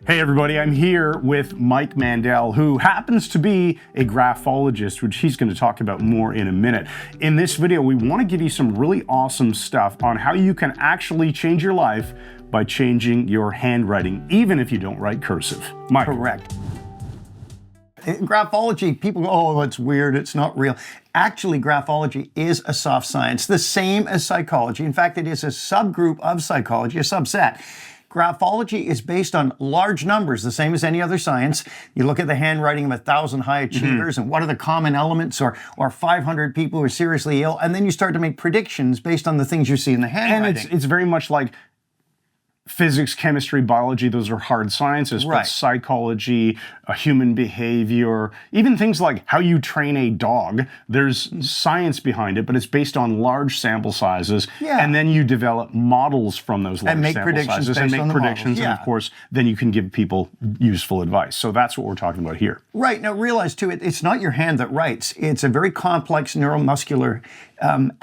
Hey everybody, I'm here with Mike Mandel, who happens to be a graphologist, which he's going to talk about more in a minute. In this video, we want to give you some really awesome stuff on how you can actually change your life by changing your handwriting, even if you don't write cursive. Mike. Correct. In graphology, people go, oh, that's weird, it's not real. Actually, graphology is a soft science, the same as psychology. In fact, it is a subgroup of psychology, a subset. Graphology is based on large numbers, the same as any other science. You look at the handwriting of 1,000 high achievers and what are the common elements, or 500 people who are seriously ill, and then you start to make predictions based on the things you see in the handwriting. And it's very much like physics, chemistry, biology, those are hard sciences, right. But psychology, human behavior, even things like how you train a dog, there's science behind it, but it's based on large sample sizes, and then you develop models from those large sample sizes and make predictions, and of course, then you can give people useful advice. So that's what we're talking about here. Right. Now realize too, it's not your hand that writes. It's a very complex neuromuscular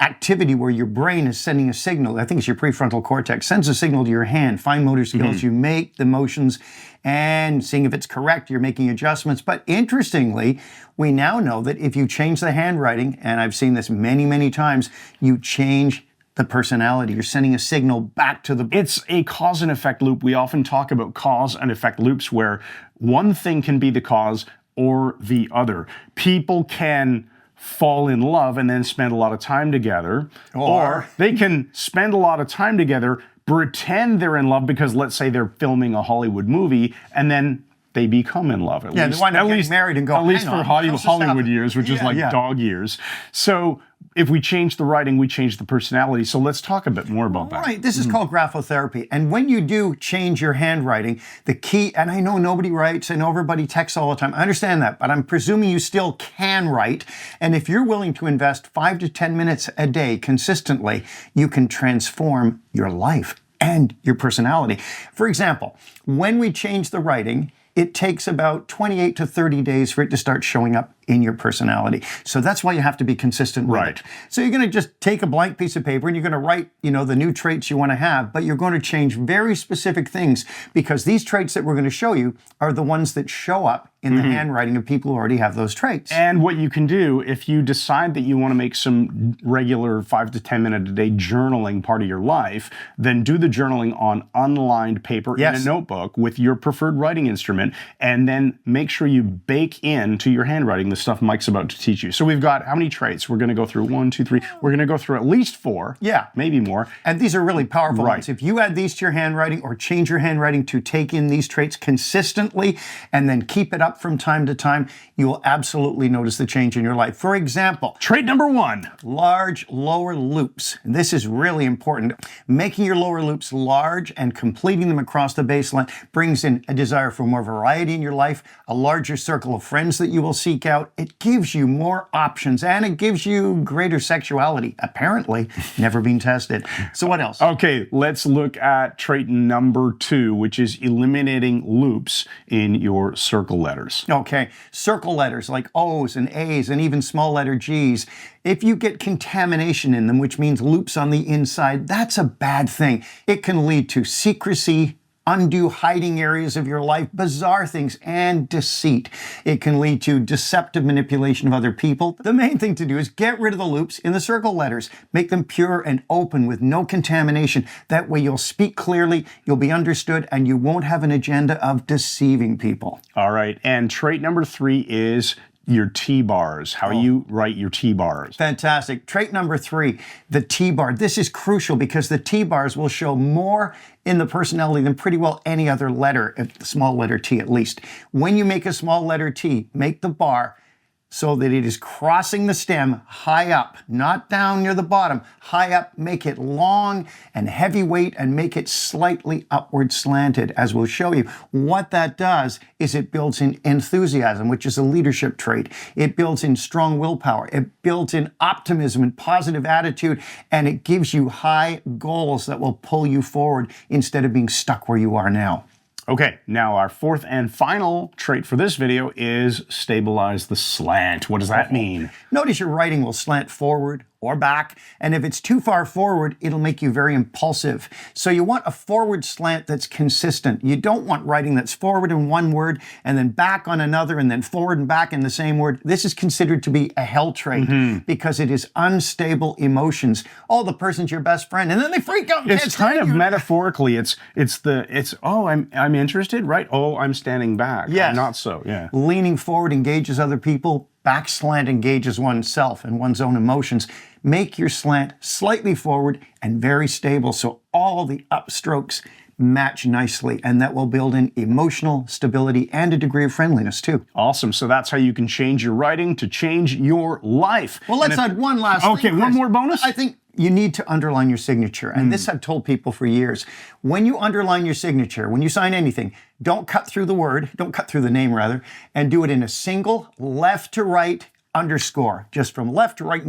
activity where your brain is sending a signal. I think it's your prefrontal cortex, sends a signal to your hand, fine motor skills, you make the motions and seeing if it's correct, you're making adjustments. But interestingly, we now know that if you change the handwriting, and I've seen this many, many times, you change the personality. You're sending a signal back to the... It's a cause and effect loop. We often talk about cause and effect loops where one thing can be the cause or the other. People can fall in love and then spend a lot of time together, or they can spend a lot of time together, pretend they're in love because let's say they're filming a Hollywood movie, and then they become in love. At least, they wind up getting married and go, at least for Hollywood years, which is like dog years. So if we change the writing, we change the personality. So let's talk a bit more about that. Right. This is called graphotherapy. And when you do change your handwriting, the key, and I know nobody writes, I know everybody texts all the time. I understand that, but I'm presuming you still can write. And if you're willing to invest 5 to 10 minutes a day consistently, you can transform your life and your personality. For example, when we change the writing, it takes about 28 to 30 days for it to start showing up in your personality. So that's why you have to be consistent with it. So you're going to just take a blank piece of paper and you're going to write, the new traits you want to have, but you're going to change very specific things because these traits that we're going to show you are the ones that show up in the handwriting of people who already have those traits. And what you can do, if you decide that you want to make some regular 5 to 10 minute a day journaling part of your life, then do the journaling on unlined paper in a notebook with your preferred writing instrument, and then make sure you bake into your handwriting the stuff Mike's about to teach you. So we've got how many traits? We're going to go through 1, 2, 3. We're going to go through at least 4. Yeah. Maybe more. And these are really powerful ones. If you add these to your handwriting or change your handwriting to take in these traits consistently and then keep it up from time to time, you will absolutely notice the change in your life. For example, trait number 1, large lower loops. And this is really important. Making your lower loops large and completing them across the baseline brings in a desire for more variety in your life, a larger circle of friends that you will seek out. It gives you more options and it gives you greater sexuality, apparently never been tested. So what else? Okay, let's look at trait number 2, which is eliminating loops in your circle letters. Okay, circle letters like O's and A's and even small letter G's. If you get contamination in them, which means loops on the inside, that's a bad thing. It can lead to secrecy, undue hiding areas of your life, bizarre things, and deceit. It can lead to deceptive manipulation of other people. The main thing to do is get rid of the loops in the circle letters. Make them pure and open with no contamination. That way you'll speak clearly, you'll be understood, and you won't have an agenda of deceiving people. All right, and trait number 3 is your T-bars, how you write your T-bars. Fantastic. Trait number 3, the T-bar. This is crucial because the T-bars will show more in the personality than pretty well any other letter, the small letter T at least. When you make a small letter T, make the bar so that it is crossing the stem high up, not down near the bottom, high up. Make it long and heavyweight and make it slightly upward slanted, as we'll show you. What that does is it builds in enthusiasm, which is a leadership trait. It builds in strong willpower. It builds in optimism and positive attitude, and it gives you high goals that will pull you forward instead of being stuck where you are now. Okay, now our 4th and final trait for this video is stabilize the slant. What does that mean? Notice your writing will slant forward or back. And if it's too far forward, it'll make you very impulsive. So you want a forward slant that's consistent. You don't want writing that's forward in one word and then back on another and then forward and back in the same word. This is considered to be a hell trait because it is unstable emotions. Oh, the person's your best friend, and then they freak out. It's kind of metaphorically. It's oh, I'm interested, right? Oh, I'm standing back. Yes. Not so. Yeah. Leaning forward engages other people. Back slant engages oneself and one's own emotions. Make your slant slightly forward and very stable so all the upstrokes match nicely, and that will build in emotional stability and a degree of friendliness too. Awesome. So that's how you can change your writing to change your life. Well, let's add one last thing. Okay, one more bonus? I think you need to underline your signature. And this I've told people for years. When you underline your signature, when you sign anything, don't cut through the word, don't cut through the name rather, and do it in a single left to right underscore, just from left to right,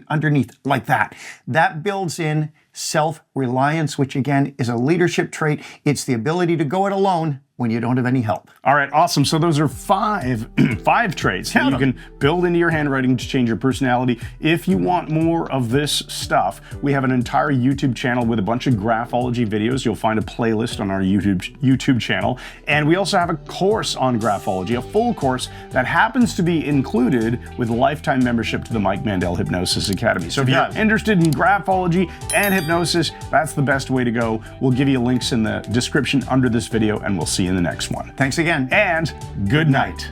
underneath, like that. That builds in self-reliance, which again is a leadership trait. It's the ability to go it alone when you don't have any help. All right, awesome. So those are five traits that you can build into your handwriting to change your personality. If you want more of this stuff, we have an entire YouTube channel with a bunch of graphology videos. You'll find a playlist on our YouTube channel. And we also have a course on graphology, a full course that happens to be included with lifetime membership to the Mike Mandel Hypnosis Academy. So if you're interested in graphology and hypnosis, that's the best way to go. We'll give you links in the description under this video, and we'll see you in the next one. Thanks again. And good night.